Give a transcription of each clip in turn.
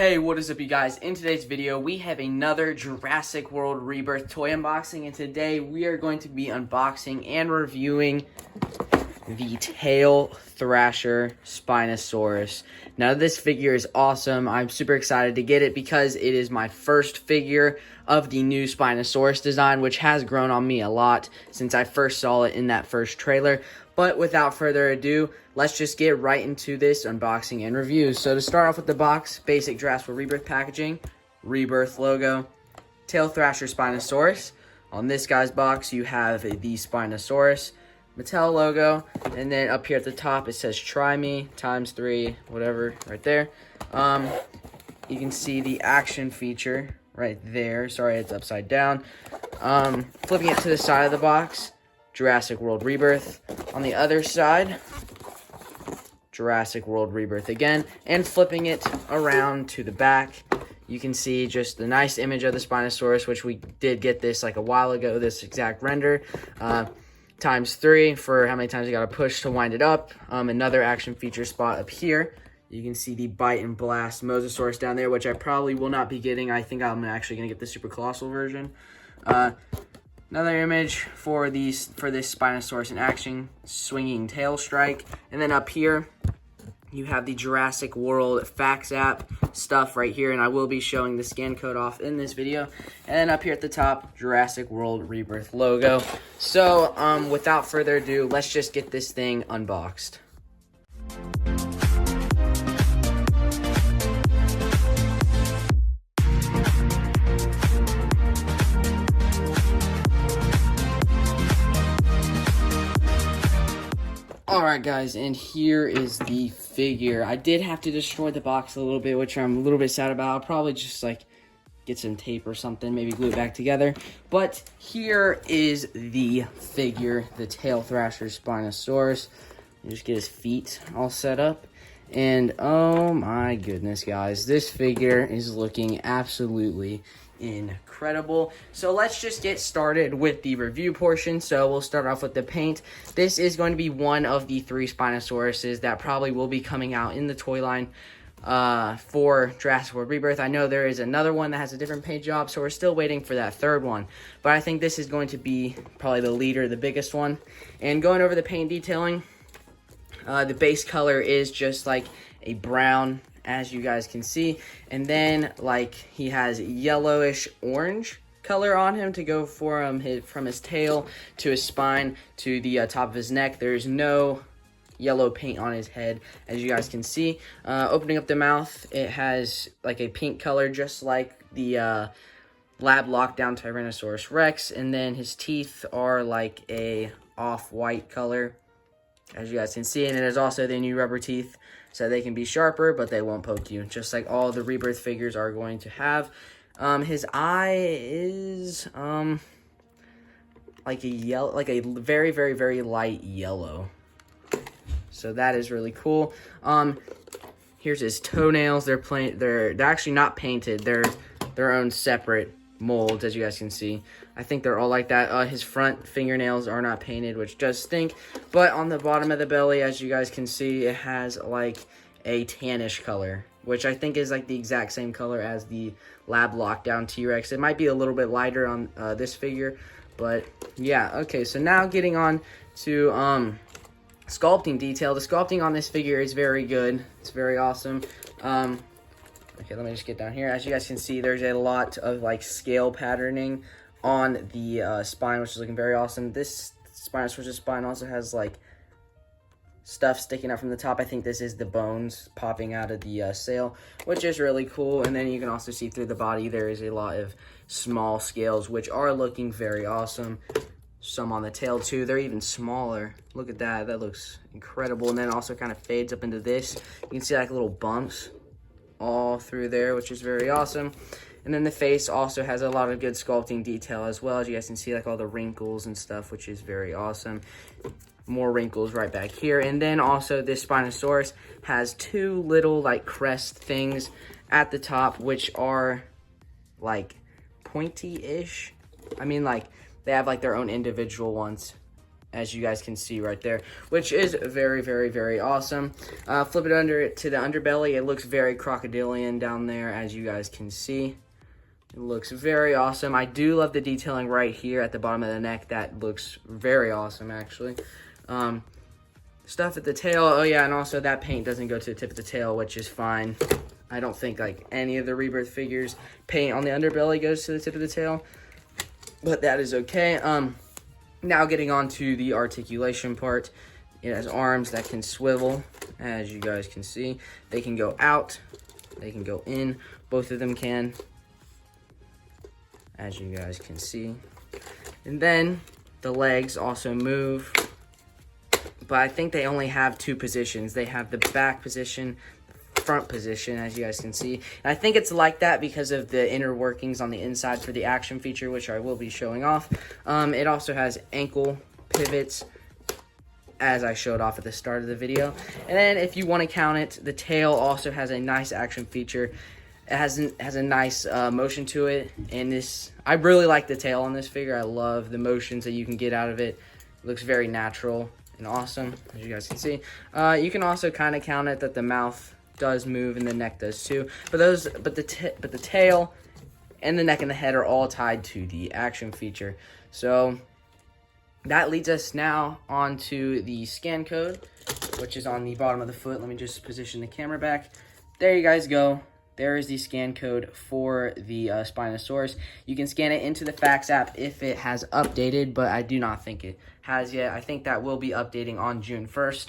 Hey, what is up, you guys? In today's video, we have another Jurassic World Rebirth toy unboxing, and today we are going to be unboxing and reviewing the tail Thrasher Spinosaurus. Now, this figure is awesome. I'm super excited to get it because it is my first figure of the new Spinosaurus design, which has grown on me a lot since I first saw it in that first trailer. But without further ado, let's just get right into this unboxing and review. So to start off with the box, basic Jurassic World Rebirth packaging, Rebirth logo, tail Thrasher Spinosaurus. On this guy's box, you have the Spinosaurus, Mattel logo, and then up here at the top, it says try me, ×3, whatever, right there. You can see the action feature right there. Sorry, it's upside down. Flipping it to the side of the box, Jurassic World Rebirth. On the other side, Jurassic World Rebirth again. And flipping it around to the back, you can see just the nice image of the Spinosaurus, which we did get this like a while ago, this exact render. ×3 for how many times you got to push to wind it up. Another action feature spot up here. You can see the Bite and Blast Mosasaurus down there, which I probably will not be getting. I think I'm actually going to get the Super Colossal version. Another image for this Spinosaurus in action, swinging tail strike. And then up here, you have the Jurassic World Facts app stuff right here, and I will be showing the scan code off in this video. And then up here at the top, Jurassic World Rebirth logo. So, without further ado, let's just get this thing unboxed. Alright guys, and here is the figure. I did have to destroy the box a little bit, which I'm a little bit sad about. I'll probably just like get some tape or something, maybe glue it back together. But here is the figure, the tail Thrasher Spinosaurus. You just get his feet all set up. And oh my goodness, guys, this figure is looking absolutely incredible. So let's just get started with the review portion. So we'll start off with the paint. This is going to be one of the 3 Spinosauruses that probably will be coming out in the toy line for Jurassic World Rebirth. I know there is another one that has a different paint job, so we're still waiting for that third one. But I think this is going to be probably the leader, the biggest one. And going over the paint detailing, the base color is just like a brown, as you guys can see, and then like he has yellowish orange color on him to go for from his tail to his spine to the top of his neck. There's no yellow paint on his head, as you guys can see. Opening up the mouth, it has like a pink color, just like the lab lockdown Tyrannosaurus Rex, and then his teeth are like a off-white color, as you guys can see, and it is also the new rubber teeth, so they can be sharper, but they won't poke you, just like all the Rebirth figures are going to have. His eye is like a yellow, like a very, very, very light yellow. So that is really cool. Here's his toenails. They're actually not painted. They're their own separate molds, as you guys can see. I think they're all like that. His front fingernails are not painted, which does stink. But on the bottom of the belly, as you guys can see, it has like a tannish color, which I think is like the exact same color as the lab lockdown T-Rex. It might be a little bit lighter on this figure, but yeah. Okay, so now getting on to sculpting detail. The sculpting on this figure is very good. It's very awesome. Okay, let me just get down here. As you guys can see, there's a lot of like scale patterning on the spine, which is looking very awesome. This Spinosaurus spine also has like stuff sticking up from the top. I think this is the bones popping out of the sail, which is really cool. And then you can also see through the body, there is a lot of small scales, which are looking very awesome. Some on the tail too. They're even smaller. Look at that. That looks incredible. And then it also kind of fades up into this. You can see like little bumps all through there, which is very awesome. And then the face also has a lot of good sculpting detail as well. As you guys can see, like all the wrinkles and stuff, which is very awesome. More wrinkles right back here. And then also this Spinosaurus has 2 little like crest things at the top, which are like pointy-ish. I mean, like they have like their own individual ones as you guys can see right there, which is very, very, very awesome. Flip it under to the underbelly. It looks very crocodilian down there, as you guys can see. It looks very awesome. I do love the detailing right here at the bottom of the neck. That looks very awesome, actually. Stuff at the tail. Oh, yeah, and also that paint doesn't go to the tip of the tail, which is fine. I don't think, like, any of the Rebirth figures, paint on the underbelly goes to the tip of the tail. But that is okay. Now getting on to the articulation part. It has arms that can swivel, as you guys can see. They can go out. They can go in. Both of them can, as you guys can see. And then the legs also move. But I think they only have two positions. They have the back position, front position, as you guys can see. And I think it's like that because of the inner workings on the inside for the action feature, which I will be showing off. It also has ankle pivots, as I showed off at the start of the video. And then if you want to count it, the tail also has a nice action feature. It has a nice motion to it. And this, I really like the tail on this figure. I love the motions that you can get out of it. It looks very natural and awesome, as you guys can see. You can also kind of count it that the mouth does move and the neck does too. But the tail and the neck and the head are all tied to the action feature. So that leads us now onto the scan code, which is on the bottom of the foot. Let me just position the camera back. There you guys go. There is the scan code for the Spinosaurus. You can scan it into the Fax app if it has updated, but I do not think it has yet. I think that will be updating on June 1st.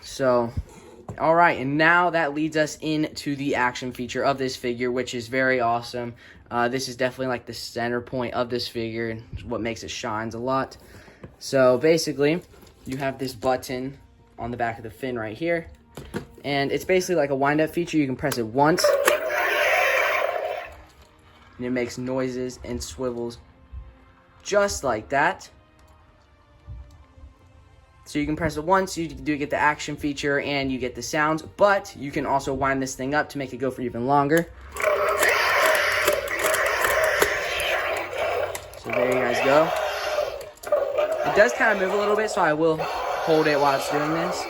So, all right, and now that leads us into the action feature of this figure, which is very awesome. This is definitely like the center point of this figure, and what makes it shines a lot. So basically, you have this button on the back of the fin right here. And it's basically like a wind-up feature. You can press it once, and it makes noises and swivels just like that. So you can press it once, you do get the action feature, and you get the sounds, but you can also wind this thing up to make it go for even longer. So there you guys go. It does kind of move a little bit, so I will hold it while it's doing this.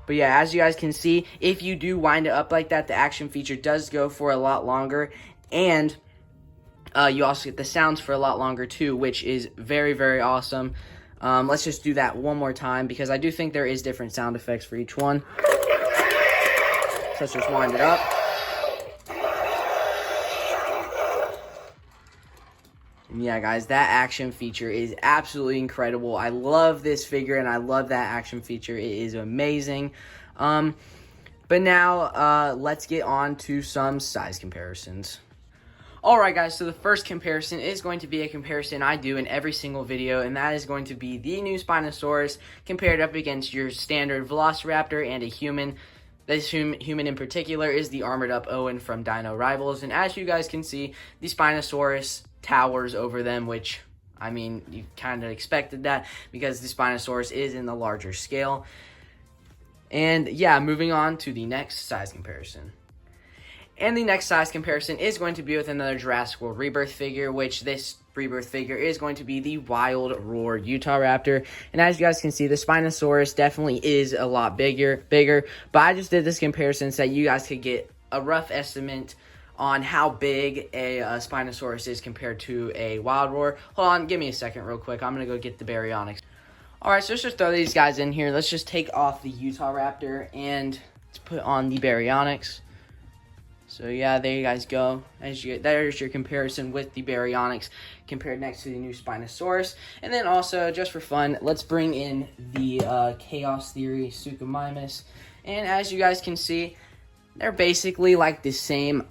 But yeah, as you guys can see, if you do wind it up like that, the action feature does go for a lot longer. And you also get the sounds for a lot longer too, which is very, very awesome. Let's just do that one more time, because I do think there is different sound effects for each one. So let's just wind it up. And yeah, guys, that action feature is absolutely incredible. I love this figure, and I love that action feature. It is amazing. But now, let's get on to some size comparisons. Alright, guys, so the first comparison is going to be a comparison I do in every single video, and that is going to be the new Spinosaurus compared up against your standard Velociraptor and a human. This human in particular is the armored up Owen from Dino Rivals, and as you guys can see, the Spinosaurus towers over them, which, I mean, you kind of expected that because the Spinosaurus is in the larger scale. And yeah, moving on to the next size comparison. And the next size comparison is going to be with another Jurassic World Rebirth figure, which this Rebirth figure is going to be the Wild Roar Utahraptor. And as you guys can see, the Spinosaurus definitely is a lot bigger, but I just did this comparison so that you guys could get a rough estimate on how big a Spinosaurus is compared to a Wild Roar. Hold on, give me a second real quick. I'm going to go get the baryonyx. Alright, so let's just throw these guys in here. Let's just take off the Utahraptor and let's put on the baryonyx. So yeah, there you guys go. There's your comparison with the baryonyx compared next to the new Spinosaurus. And then also, just for fun, let's bring in the Chaos Theory Suchomimus. And as you guys can see, they're basically like the same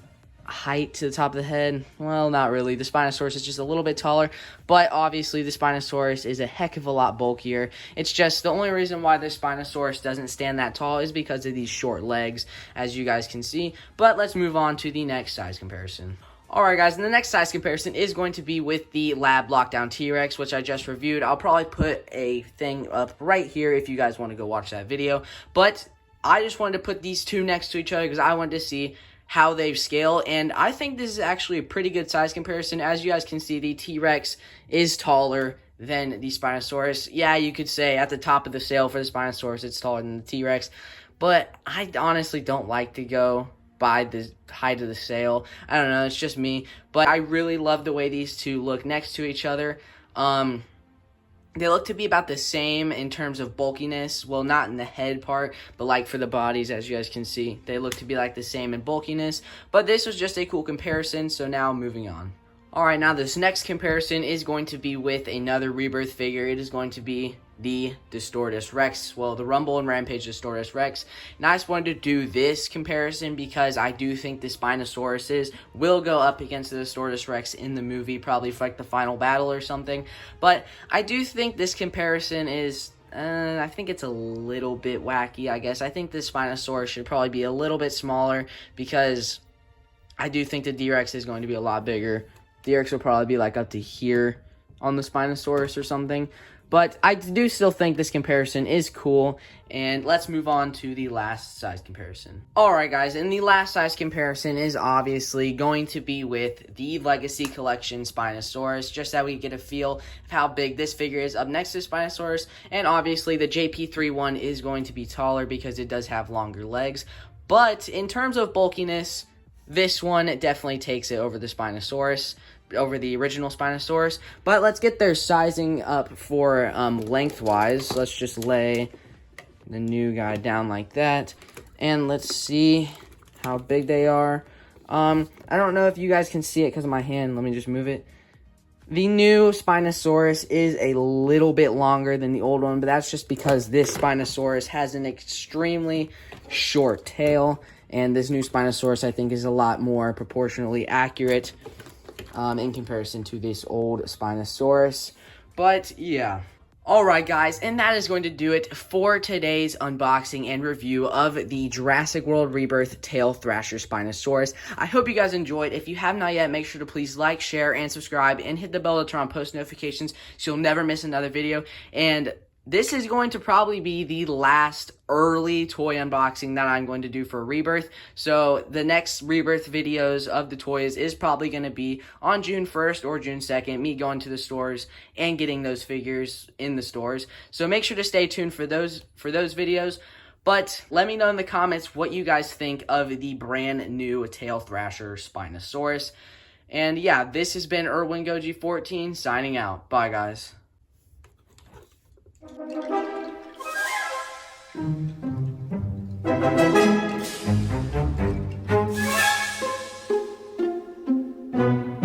height to the top of the head. Well, not really. The Spinosaurus is just a little bit taller, but obviously the Spinosaurus is a heck of a lot bulkier. It's just the only reason why the Spinosaurus doesn't stand that tall is because of these short legs, as you guys can see. But let's move on to the next size comparison. Alright guys, and the next size comparison is going to be with the Lab Lockdown T-Rex, which I just reviewed. I'll probably put a thing up right here if you guys want to go watch that video. But I just wanted to put these two next to each other because I wanted to see how they've scaled, and I think this is actually a pretty good size comparison. As you guys can see, the T-Rex is taller than the Spinosaurus. Yeah, you could say at the top of the sale for the Spinosaurus, it's taller than the T-Rex, but I honestly don't like to go by the height of the sale. I don't know, it's just me, but I really love the way these two look next to each other. They look to be about the same in terms of bulkiness. Well, not in the head part, but like for the bodies, as you guys can see, they look to be like the same in bulkiness. But this was just a cool comparison, so now moving on. Alright, now this next comparison is going to be with another Rebirth figure. It is going to be the Distortus Rex. Well, the Rumble and Rampage Distortus Rex. And I just wanted to do this comparison because I do think the Spinosauruses will go up against the Distortus Rex in the movie, probably for like the final battle or something. But I do think this comparison is... I think it's a little bit wacky, I guess. I think the Spinosaurus should probably be a little bit smaller because I do think the D-Rex is going to be a lot bigger. D-Rex will probably be like up to here on the Spinosaurus or something. But I do still think this comparison is cool. And let's move on to the last size comparison. Alright guys, and the last size comparison is obviously going to be with the Legacy Collection Spinosaurus. Just that we get a feel of how big this figure is up next to Spinosaurus. And obviously the JP31 is going to be taller because it does have longer legs. But in terms of bulkiness, this one definitely takes it over the Spinosaurus, over the original Spinosaurus. But let's get their sizing up for lengthwise. Let's just lay the new guy down like that, and let's see how big they are. I don't know if you guys can see it because of my hand. Let me just move it. The new Spinosaurus is a little bit longer than the old one, but that's just because this Spinosaurus has an extremely short tail, and this new Spinosaurus, I think, is a lot more proportionally accurate in comparison to this old Spinosaurus. But yeah. Alright guys, and that is going to do it for today's unboxing and review of the Jurassic World Rebirth Tail Thrasher Spinosaurus. I hope you guys enjoyed. If you have not yet, make sure to please like, share, and subscribe, and hit the bell to turn on post notifications so you'll never miss another video. And this is going to probably be the last early toy unboxing that I'm going to do for Rebirth. So the next Rebirth videos of the toys is probably going to be on June 1st or June 2nd, me going to the stores and getting those figures in the stores. So make sure to stay tuned for those videos. But let me know in the comments what you guys think of the brand new Tail Thrasher Spinosaurus. And yeah, this has been ErwinGoG14 signing out. Bye guys. Thank you.